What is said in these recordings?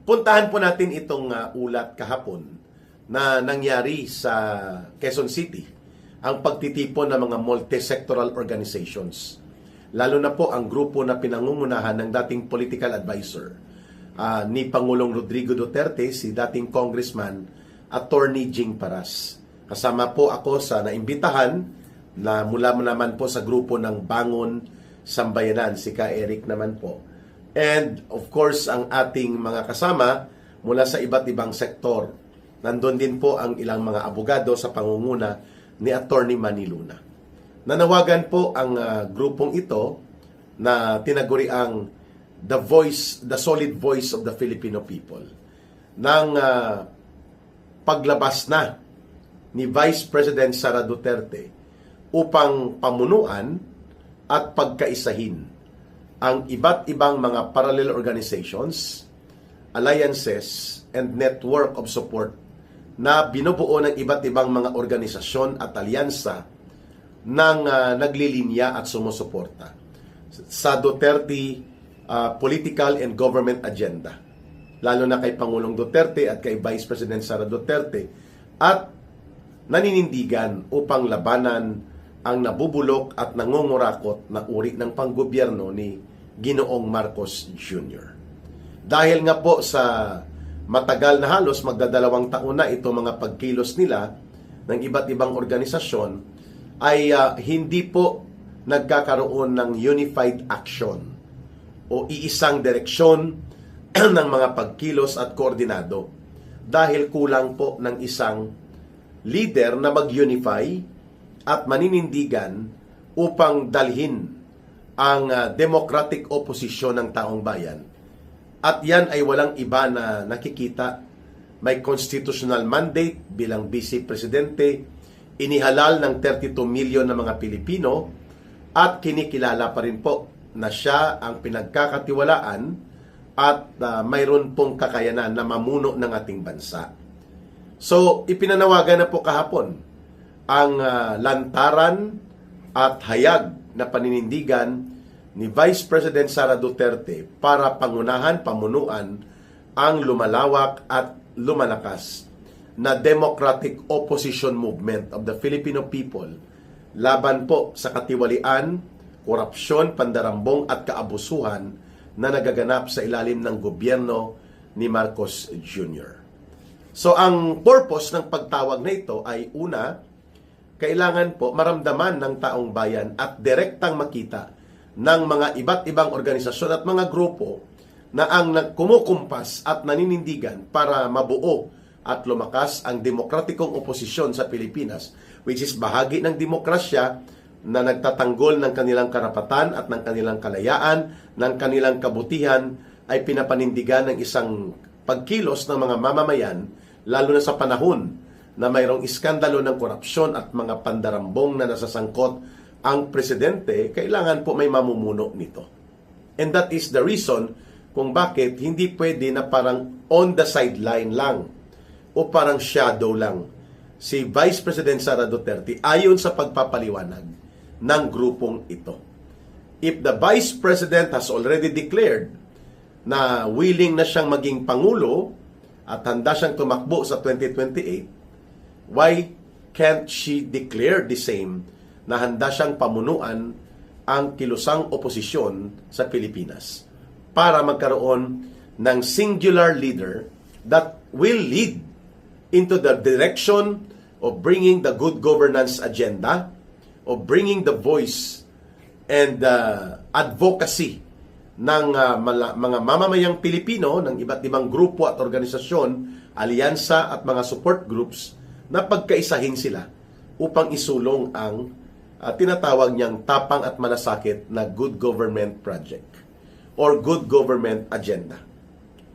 Puntahan po natin itong ulat kahapon na nangyari sa Quezon City, ang pagtitipon ng mga multi-sectoral organizations. Lalo na po ang grupo na pinangungunahan ng dating political advisor ni Pangulong Rodrigo Duterte, si dating Congressman Attorney Jing Paras. Kasama po ako sa naimbitahan na mula naman po sa grupo ng Bangon Sambayanan, si Ka Eric naman po. And of course, ang ating mga kasama mula sa iba't ibang sektor. Nandun din po ang ilang mga abogado sa pangunguna ni Attorney Manny Luna. Nanawagan po ang grupong ito na tinaguri ang the solid voice of the Filipino people ng paglabas na ni Vice President Sara Duterte upang pamunuan at pagkaisahin ang iba't ibang mga parallel organizations, alliances, and network of support na binubuo ng iba't ibang mga organisasyon at alyansa ng naglilinya at sumusuporta sa Duterte political and government agenda. Lalo na kay Pangulong Duterte at kay Vice President Sara Duterte, at naninindigan upang labanan ang nabubulok at nangungurakot na uri ng panggobyerno ni Ginoong Marcos Jr. Dahil nga po sa matagal na halos magdadalawang taon na itong mga pagkilos nila ng iba't ibang organisasyon ay hindi po nagkakaroon ng unified action o iisang direksyon ng mga pagkilos at koordinado dahil kulang po ng isang leader na mag-unify at maninindigan upang dalhin ang democratic opposition ng taong bayan. At yan ay walang iba na nakikita. May constitutional mandate bilang Vice Presidente, inihalal ng 32 million na mga Pilipino, at kinikilala pa rin po na siya ang pinagkakatiwalaan at mayroon pong kakayanan na mamuno ng ating bansa. So, ipinanawagan na po kahapon ang lantaran at hayag na paninindigan ni Vice President Sara Duterte para pangunahan, pamunuan ang lumalawak at lumalakas na democratic opposition movement of the Filipino people laban po sa katiwalian, korupsyon, pandarambong at kaabusuhan na nagaganap sa ilalim ng gobyerno ni Marcos Jr. So ang purpose ng pagtawag na ito ay una, kailangan po maramdaman ng taong bayan at direktang makita ng mga iba't ibang organisasyon at mga grupo na ang kumukumpas at naninindigan para mabuo at lumakas ang demokratikong oposisyon sa Pilipinas, which is bahagi ng demokrasya na nagtatanggol ng kanilang karapatan at ng kanilang kalayaan, ng kanilang kabutihan, ay pinapanindigan ng isang pagkilos ng mga mamamayan, lalo na sa panahon na mayroong iskandalo ng korupsyon at mga pandarambong na nasasangkot ang presidente. Kailangan po may mamumuno nito. And that is the reason kung bakit hindi pwede na parang on the sideline lang o parang shadow lang si Vice President Sara Duterte ayon sa pagpapaliwanag ng grupong ito. If the Vice President has already declared na willing na siyang maging Pangulo at handa siyang tumakbo sa 2028, why can't she declare the same na handa siyang pamunuan ang kilusang oposisyon sa Pilipinas para magkaroon ng singular leader that will lead into the direction of bringing the good governance agenda, of bringing the voice and advocacy ng mga mamamayang Pilipino, ng iba't ibang grupo at organisasyon, alyansa at mga support groups na pagkaisahin sila upang isulong ang tinatawag niyang tapang at malasakit na good government project or good government agenda.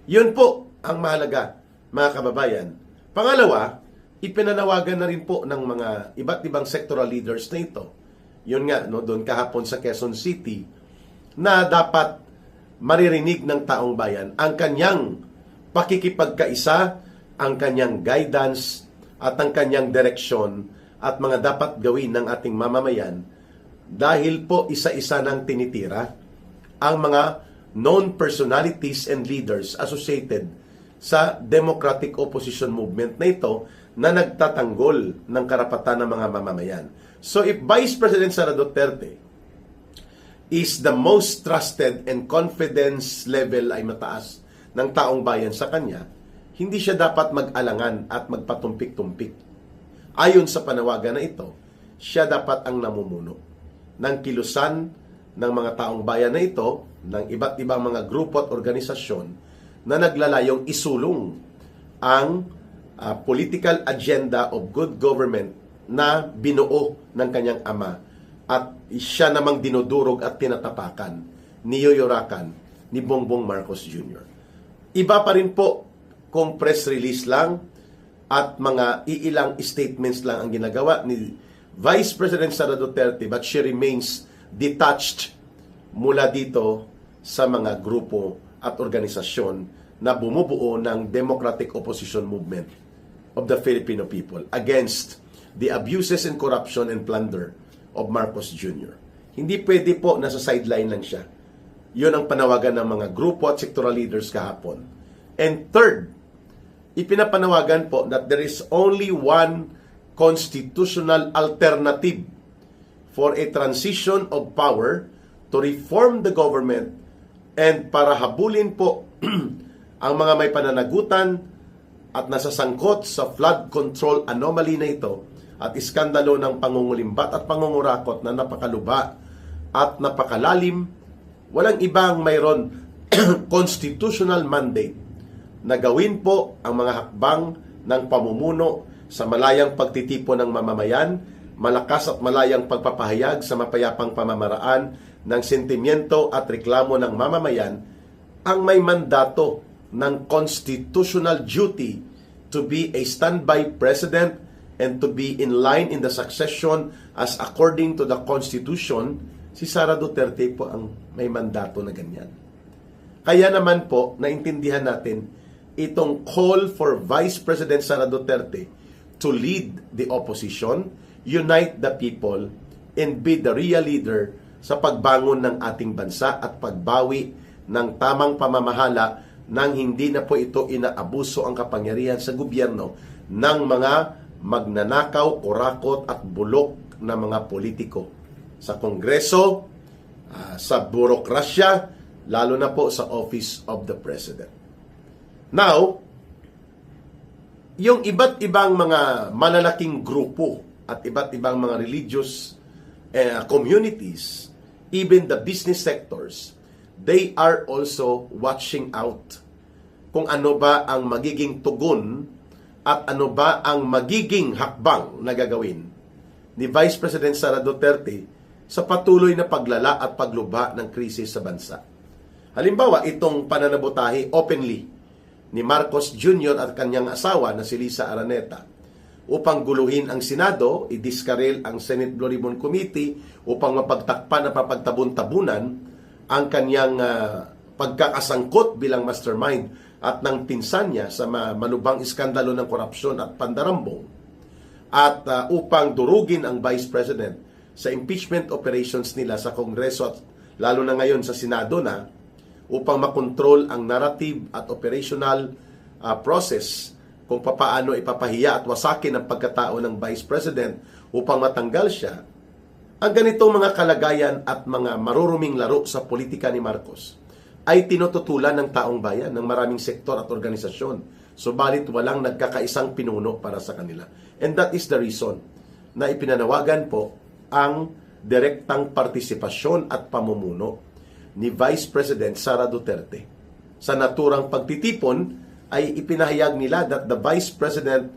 Yun po ang mahalaga, mga kababayan. Pangalawa, ipinanawagan na rin po ng mga iba't ibang sectoral leaders na ito. Yun nga, no, doon kahapon sa Quezon City, na dapat maririnig ng taong bayan ang kanyang pakikipagkaisa, ang kanyang guidance, at ang kanyang direksyon at mga dapat gawin ng ating mamamayan dahil po isa-isa nang tinitira ang mga known personalities and leaders associated sa democratic opposition movement na ito na nagtatanggol ng karapatan ng mga mamamayan. So if Vice President Sara Duterte is the most trusted and confidence level ay mataas ng taong bayan sa kanya, hindi siya dapat mag-alangan at magpatumpik-tumpik. Ayon sa panawagan na ito, siya dapat ang namumuno ng kilusan ng mga taong bayan na ito, ng iba't ibang mga grupo at organisasyon na naglalayong isulong ang political agenda of good government na binuo ng kanyang ama at siya namang dinudurog at tinatapakan, niyoyorakan ni Bongbong Marcos Jr. Iba pa rin po kung press release lang at mga iilang statements lang ang ginagawa ni Vice President Sara Duterte, but she remains detached mula dito sa mga grupo at organisasyon na bumubuo ng Democratic Opposition Movement of the Filipino people against the abuses and corruption and plunder of Marcos Jr. Hindi pwede po nasa sideline lang siya. Yun ang panawagan ng mga grupo at sectoral leaders kahapon. And third, ipinapanawagan po that there is only one constitutional alternative for a transition of power to reform the government and para habulin po ang mga may pananagutan at nasasangkot sa flood control anomaly na ito at iskandalo ng pangungulimbat at pangungurakot na napakalubha at napakalalim. Walang ibang mayroon constitutional mandate na gawin po ang mga hakbang ng pamumuno sa malayang pagtitipon ng mamamayan, malakas at malayang pagpapahayag sa mapayapang pamamaraan ng sentimiento at reklamo ng mamamayan, ang may mandato ng constitutional duty to be a standby president and to be in line in the succession as according to the Constitution, si Sara Duterte po ang may mandato na ganyan. Kaya naman po, naintindihan natin itong call for Vice President Sara Duterte to lead the opposition, unite the people, and be the real leader sa pagbangon ng ating bansa at pagbawi ng tamang pamamahala nang hindi na po ito inaabuso ang kapangyarihan sa gobyerno ng mga magnanakaw, kurakot at bulok na mga politiko sa Kongreso, sa burokrasya, lalo na po sa Office of the President. Now, yung iba't ibang mga malalaking grupo at iba't ibang mga religious communities, even the business sectors, they are also watching out kung ano ba ang magiging tugon at ano ba ang magiging hakbang na gagawin ni Vice President Sara Duterte sa patuloy na paglala at paglubha ng krisis sa bansa. Halimbawa, itong pananabutahe openly ni Marcos Jr. at kanyang asawa na si Lisa Araneta upang guluhin ang Senado, idiskarel ang Senate Blue Ribbon Committee upang mapagtakpan at mapagtabon-tabunan ang kanyang pagkakasangkot bilang mastermind at ng pinsan niya sa malubhang iskandalo ng korupsyon at pandarambong at upang durugin ang Vice President sa impeachment operations nila sa Kongreso at lalo na ngayon sa Senado na upang makontrol ang narrative at operational process kung papaano ipapahiya at wasakin ang pagkatao ng Vice President upang matanggal siya. Ang ganitong mga kalagayan at mga maruruming laro sa politika ni Marcos ay tinututulan ng taong bayan ng maraming sektor at organisasyon. Subalit walang nagkakaisang pinuno para sa kanila. And that is the reason na ipinanawagan po ang direktang partisipasyon at pamumuno ni Vice President Sara Duterte. Sa naturang pagtitipon ay ipinahayag nila that the Vice President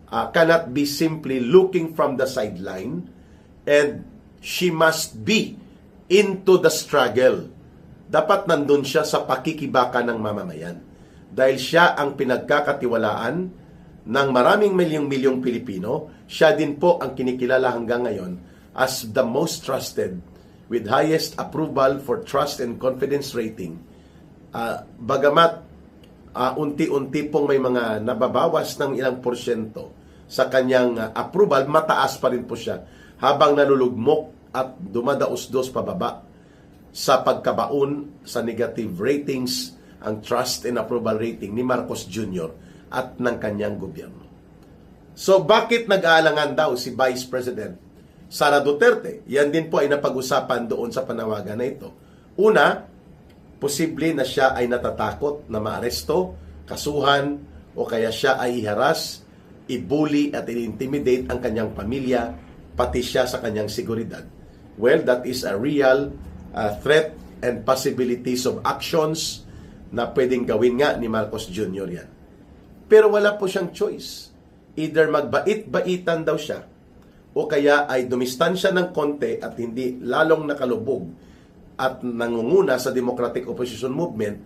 cannot be simply looking from the sideline and she must be into the struggle. Dapat nandun siya sa pakikibaka ng mamamayan. Dahil siya ang pinagkakatiwalaan ng maraming milyong-milyong Pilipino, siya din po ang kinikilala hanggang ngayon as the most trusted with highest approval for trust and confidence rating. Bagamat unti-unti pong may mga nababawas ng ilang porsyento sa kanyang approval, mataas pa rin po siya habang nalulugmok at dumadaos-dos pababa sa pagkabaon sa negative ratings, ang trust and approval rating ni Marcos Jr. at ng kanyang gobyerno. So bakit nag-aalangan daw si Vice President Sara Duterte? Yan din po ay napag-usapan doon sa panawagan na ito. Una, posible na siya ay natatakot na maaresto, kasuhan, o kaya siya ay iharas, ibuli at i-intimidate ang kanyang pamilya, pati siya sa kanyang seguridad. Well, that is a real threat and possibilities of actions na pwedeng gawin nga ni Marcos Jr. yan. Pero wala po siyang choice. Either magbait-baitan daw siya o kaya ay dumistansya ng konti at hindi lalong nakalubog at nangunguna sa Democratic Opposition Movement.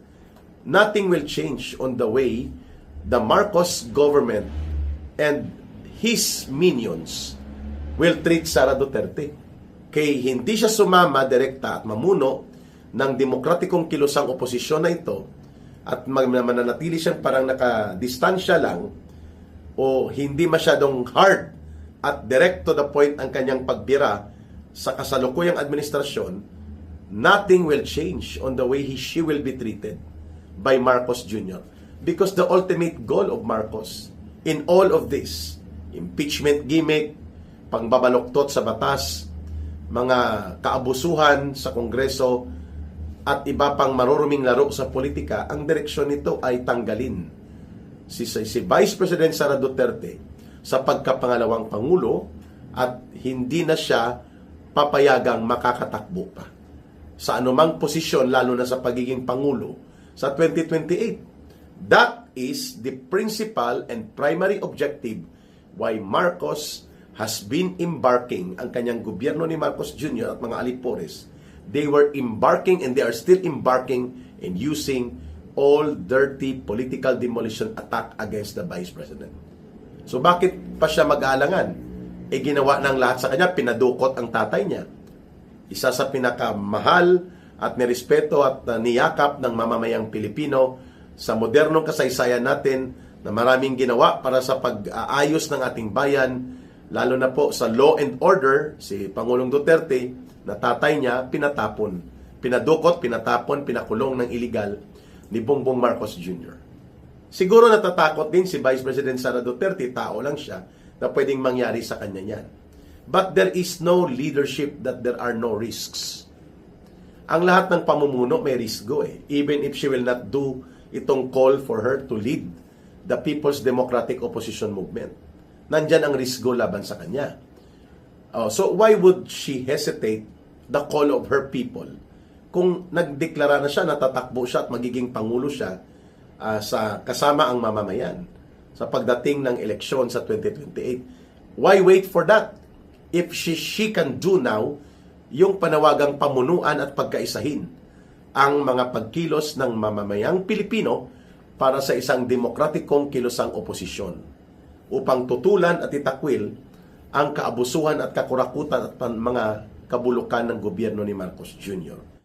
Nothing will change on the way the Marcos government and his minions will treat Sara Duterte. Kay hindi siya sumama direkta at mamuno ng demokratikong kilusang oposisyon na ito at mananatili siyang parang nakadistansya lang o hindi masyadong hard at direct to the point ang kanyang pagbira sa kasalukuyang administrasyon, nothing will change on the way she will be treated by Marcos Jr. Because the ultimate goal of Marcos in all of this, impeachment gimmick, pangbabaluktot sa batas, mga kaabusuhan sa Kongreso, at iba pang maruruming laro sa politika, ang direksyon nito ay tanggalin si Vice President Sara Duterte sa pagkapangalawang Pangulo at hindi na siya papayagang makakatakbo pa sa anumang posisyon, lalo na sa pagiging Pangulo sa 2028. That is the principal and primary objective why Marcos has been embarking, ang kanyang gobyerno ni Marcos Jr. at mga alipores. They were embarking and they are still embarking in using all dirty political demolition attack against the Vice President. So bakit pa siya mag-aalangan? Ginawa ng lahat sa kanya, pinadukot ang tatay niya. Isa sa pinakamahal at nirespeto at niyakap ng mamamayang Pilipino sa modernong kasaysayan natin na maraming ginawa para sa pag-aayos ng ating bayan, lalo na po sa law and order, si Pangulong Duterte, na tatay niya, pinatapon. Pinadukot, pinatapon, pinakulong ng illegal ni Bongbong Marcos Jr. Siguro natatakot din si Vice President Sara Duterte, tao lang siya, na pwedeng mangyari sa kanya yan. But there is no leadership that there are no risks. Ang lahat ng pamumuno may risgo eh. Even if she will not do itong call for her to lead the People's Democratic Opposition Movement. Nandyan ang risgo laban sa kanya. So why would she hesitate the call of her people? Kung nagdeklara na siya, natatakbo siya at magiging pangulo siya sa kasama ang mamamayan sa pagdating ng eleksyon sa 2028. Why wait for that? If she can do now yung panawagang pamunuan at pagkaisahin ang mga pagkilos ng mamamayang Pilipino para sa isang demokratikong kilusang oposisyon upang tutulan at itakwil ang kaabusuhan at kakurakutan at mga kabulukan ng gobyerno ni Marcos Jr.